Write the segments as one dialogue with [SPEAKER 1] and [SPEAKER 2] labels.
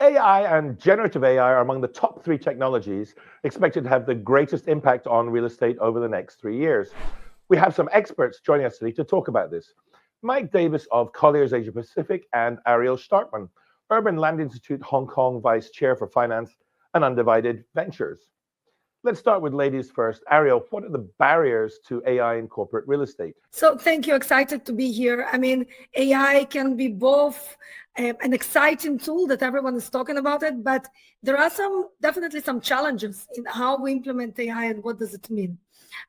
[SPEAKER 1] AI and generative AI are among the top three technologies expected to have the greatest impact on real estate over the next 3 years. We have some experts joining us today to talk about this. Mike Davis of Colliers Asia Pacific and Ariel Starkman, Urban Land Institute Hong Kong Vice Chair for Finance and Undivided Ventures. Let's start with ladies first. Ariel, what are the barriers to AI in corporate real estate?
[SPEAKER 2] So thank you. Excited to be here. I mean, AI can be both an exciting tool that everyone is talking about it, but there are definitely some challenges in how we implement AI and what does it mean.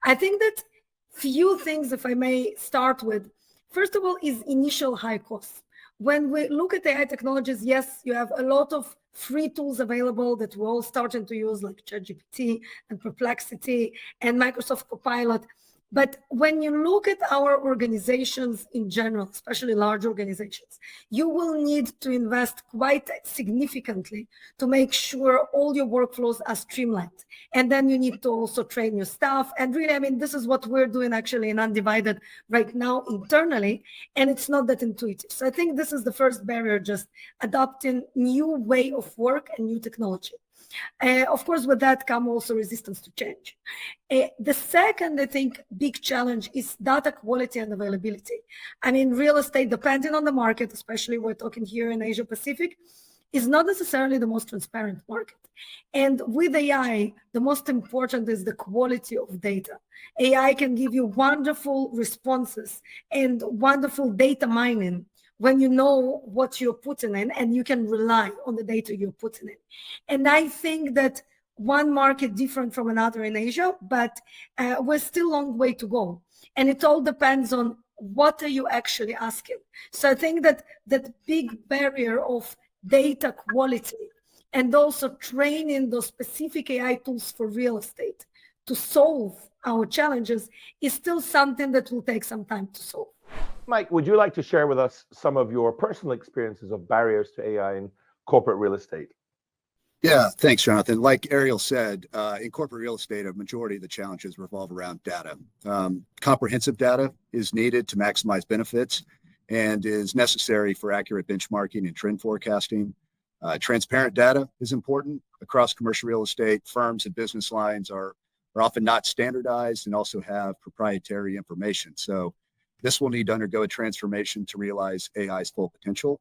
[SPEAKER 2] I think that few things, if I may start with, first of all, is initial high costs. When we look at AI technologies, yes, you have a lot of free tools available that we're all starting to use, like ChatGPT and Perplexity and Microsoft Copilot. But when you look at our organizations in general, especially large organizations, you will need to invest quite significantly to make sure all your workflows are streamlined. And then you need to also train your staff. And really, I mean, this is what we're doing actually in Undivided right now internally, and it's not that intuitive. So I think this is the first barrier, just adopting new way of work and new technology. Of course, with that come also resistance to change. The second, I think, big challenge is data quality and availability. I mean, real estate, depending on the market, especially we're talking here in Asia Pacific, is not necessarily the most transparent market. And with AI, the most important is the quality of data. AI can give you wonderful responses and wonderful data mining when you know what you're putting in and you can rely on the data you're putting in. And I think that one market different from another in Asia, but we're still a long way to go. And it all depends on what are you actually asking. So I think that that big barrier of data quality and also training those specific AI tools for real estate to solve our challenges is still something that will take some time to solve.
[SPEAKER 1] Mike, would you like to share with us some of your personal experiences of barriers to AI in corporate real estate?
[SPEAKER 3] Yeah, thanks, Jonathan. Like Ariel said, in corporate real estate, a majority of the challenges revolve around data. Comprehensive data is needed to maximize benefits and is necessary for accurate benchmarking and trend forecasting. Transparent data is important. Across commercial real estate, firms and business lines are often not standardized and also have proprietary information. So this will need to undergo a transformation to realize AI's full potential.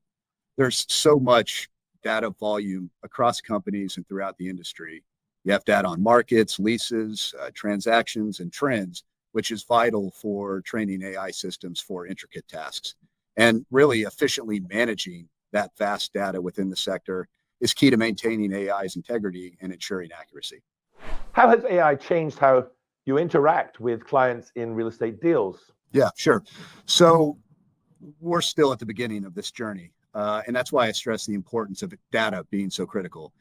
[SPEAKER 3] There's so much data volume across companies and throughout the industry. You have data on markets, leases, transactions, and trends, which is vital for training AI systems for intricate tasks. And really efficiently managing that vast data within the sector is key to maintaining AI's integrity and ensuring accuracy.
[SPEAKER 1] How has AI changed how you interact with clients in real estate deals?
[SPEAKER 3] Yeah, sure. So we're still at the beginning of this journey. And that's why I stress the importance of data being so critical.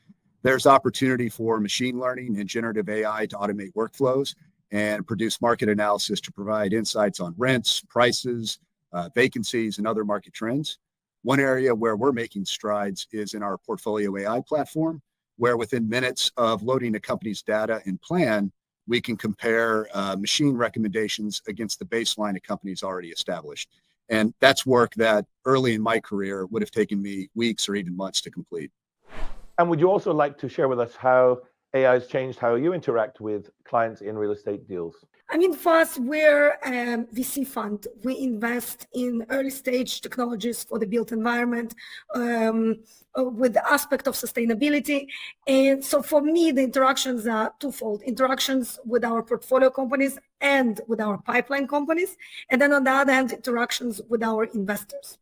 [SPEAKER 3] There's opportunity for machine learning and generative AI to automate workflows and produce market analysis to provide insights on rents, prices, vacancies, and other market trends. One area where we're making strides is in our portfolio AI platform, where within minutes of loading a company's data and plan, we can compare machine recommendations against the baseline a company's already established. And that's work that early in my career would have taken me weeks or even months to complete.
[SPEAKER 1] And would you also like to share with us how AI has changed how you interact with clients in real estate deals?
[SPEAKER 2] I mean, for us, we're a VC fund. We invest in early stage technologies for the built environment with the aspect of sustainability. And so for me, the interactions are twofold: interactions with our portfolio companies and with our pipeline companies. And then on the other hand, interactions with our investors.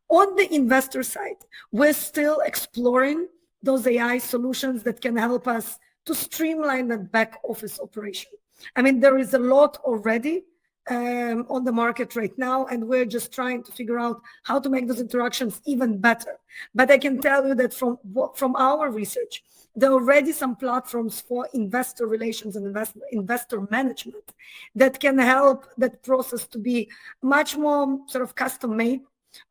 [SPEAKER 2] On the investor side, we're still exploring those AI solutions that can help us to streamline that back office operation. I mean, there is a lot already on the market right now, and we're just trying to figure out how to make those interactions even better. But I can tell you that from our research, there are already some platforms for investor relations and investor management that can help that process to be much more sort of custom made,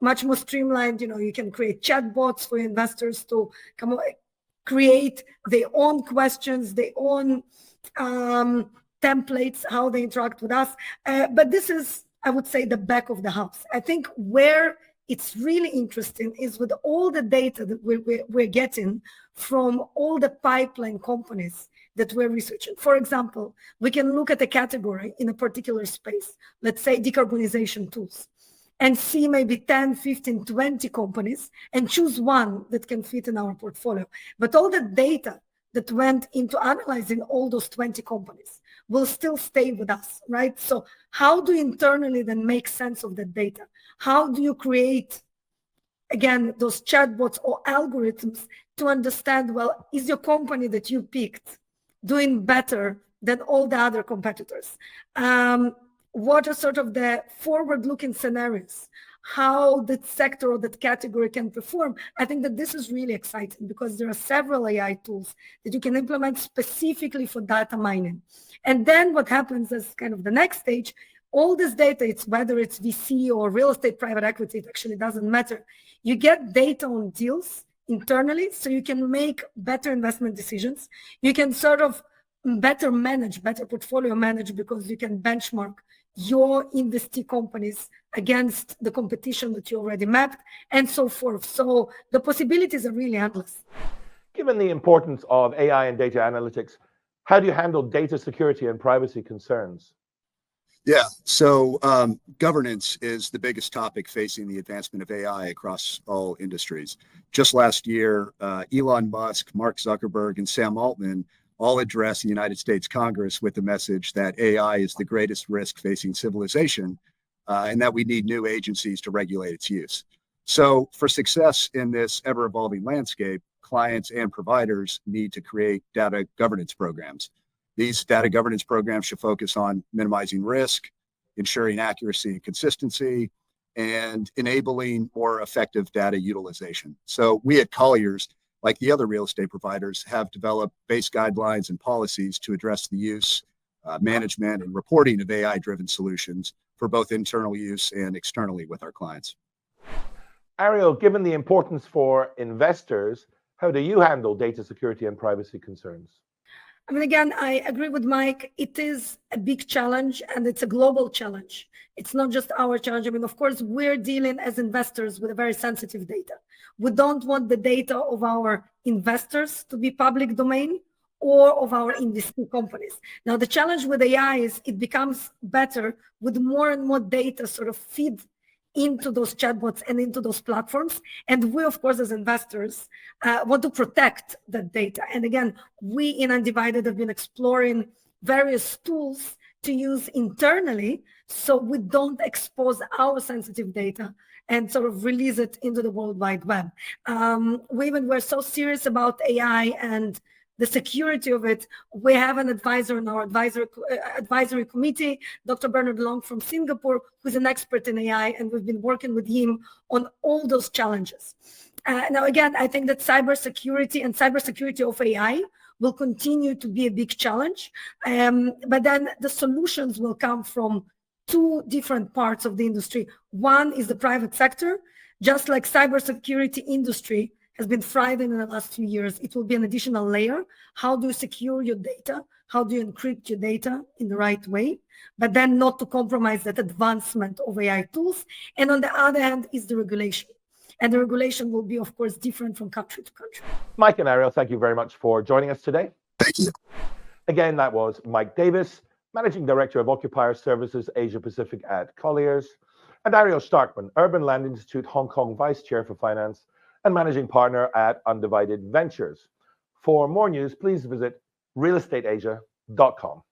[SPEAKER 2] much more streamlined. You know, you can create chatbots for investors to create their own questions, their own templates, how they interact with us. But this is, I would say, the back of the house. I think where it's really interesting is with all the data that we're getting from all the pipeline companies that we're researching. For example, we can look at a category in a particular space, let's say decarbonization tools, and see maybe 10, 15, 20 companies and choose one that can fit in our portfolio. But all the data that went into analyzing all those 20 companies will still stay with us, right? So how do you internally then make sense of that data? How do you create, again, those chatbots or algorithms to understand, well, is your company that you picked doing better than all the other competitors? What are sort of the forward-looking scenarios? How that sector or that category can perform? I think that this is really exciting because there are several AI tools that you can implement specifically for data mining. And then what happens is kind of the next stage, all this data, it's whether it's VC or real estate private equity, it actually doesn't matter. You get data on deals internally so you can make better investment decisions. You can sort of better portfolio manage because you can benchmark your investee companies against the competition that you already mapped and so forth. So the possibilities are really endless.
[SPEAKER 1] Given the importance of AI and data analytics, how do you handle data security and privacy concerns?
[SPEAKER 3] Yeah, so governance is the biggest topic facing the advancement of AI across all industries. Just last year, Elon Musk, Mark Zuckerberg, and Sam Altman all addressed the United States Congress with the message that AI is the greatest risk facing civilization and that we need new agencies to regulate its use. So for success in this ever-evolving landscape, clients and providers need to create data governance programs. These data governance programs should focus on minimizing risk, ensuring accuracy and consistency, and enabling more effective data utilization. So we at Colliers, like the other real estate providers, have developed base guidelines and policies to address the use, management, and reporting of AI-driven solutions for both internal use and externally with our clients.
[SPEAKER 1] Ariel, given the importance for investors, how do you handle data security and privacy concerns?
[SPEAKER 2] I mean, again, I agree with Mike. It is a big challenge and it's a global challenge. It's not just our challenge. I mean, of course, we're dealing as investors with a very sensitive data. We don't want the data of our investors to be public domain or of our investee companies. Now, the challenge with AI is it becomes better with more and more data sort of feed into those chatbots and into those platforms. And we, of course, as investors, want to protect that data. And again, we in Undivided have been exploring various tools to use internally so we don't expose our sensitive data and sort of release it into the World Wide Web. We're so serious about AI and the security of it. We have an advisor in our advisory committee, Dr. Bernard Long from Singapore, who's an expert in AI, and we've been working with him on all those challenges. Now, again, I think that cybersecurity and cybersecurity of AI will continue to be a big challenge, but then the solutions will come from two different parts of the industry. One is the private sector, just like cybersecurity industry has been thriving in the last few years. It will be an additional layer. How do you secure your data? How do you encrypt your data in the right way? But then not to compromise that advancement of AI tools. And on the other hand is the regulation. And the regulation will be, of course, different from country to country.
[SPEAKER 1] Mike and Ariel, thank you very much for joining us today.
[SPEAKER 3] Thank you.
[SPEAKER 1] Again, that was Mike Davis, Managing Director of Occupier Services Asia Pacific at Colliers, and Ariel Starkman, Urban Land Institute Hong Kong Vice Chair for Finance and Managing Partner at Undivided Ventures. For more news, please visit realestateasia.com.